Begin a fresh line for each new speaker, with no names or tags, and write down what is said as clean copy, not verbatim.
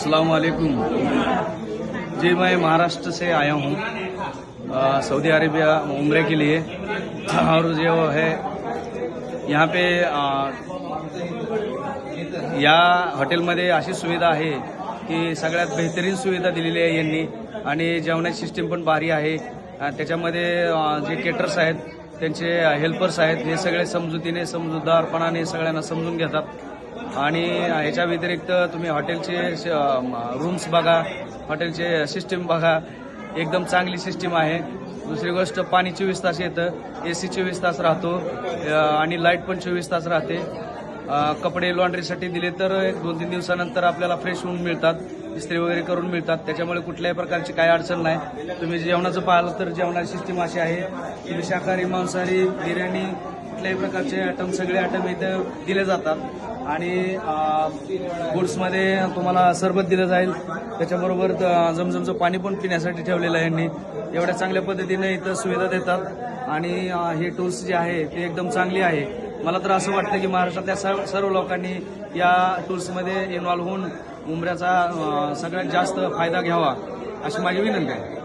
अस्सलाम वालेकुम जी। मैं महाराष्ट्र से आया हूँ सऊदी अरेबिया उम्रे के लिए। और जो है यहाँ पे या हॉटेलमध्ये अशी सुविधा आहे की सगळ्यात बेहतरीन सुविधा दिलेली आहे यांनी आणि जेवणाची सिस्टीम पण भारी आहे। त्याच्यामध्ये जे केटर्स आहेत त्यांचे हेल्पर्स आहेत हे सगळे समजुतीने समजूतदारपणाने सगळ्यांना समजून घेतात। आणि ह्याच्या व्यतिरिक्त तुम्ही हॉटेलचे रूम्स बघा, हॉटेलचे सिस्टीम बघा, एकदम चांगली सिस्टीम आहे। दुसरी गोष्ट पाणी 24 तास येतं, AC 24 तास राहतो आणि लाईट पण 24 तास राहते। कपडे लॉन्ड्रीसाठी दिले तर 1-2-3 दिवसानंतर आपल्याला फ्रेश होऊन मिळतात, इस्त्री वगैरे करून मिळतात। त्याच्यामुळे कुठल्याही प्रकारची काही अडचण नाही। तुम्ही जेवणाचं पाहिलं तर जेवणाची सिस्टीम अशी आहे, तुम्ही शाकाहारी मांसाहारी बिर्याणी कुठल्याही प्रकारचे आयटम सगळे आयटम इथं दिले जातात। आणि गुड्समध्ये तुम्हाला सरबत दिलं जाईल, त्याच्याबरोबर जमजमचं पाणी पण पिण्यासाठी ठेवलेलं आहे यांनी। एवढ्या चांगल्या पद्धतीने इथं सुविधा देतात आणि हे टूल्स जे आहे ते एकदम चांगली आहे। मला तर असं वाटतं की महाराष्ट्रातल्या सर्व लोकांनी या टूल्समध्ये इन्व्हॉल्व्ह होऊन उमऱ्याचा सगळ्यात जास्त फायदा घ्यावा अशी माझी विनंती आहे।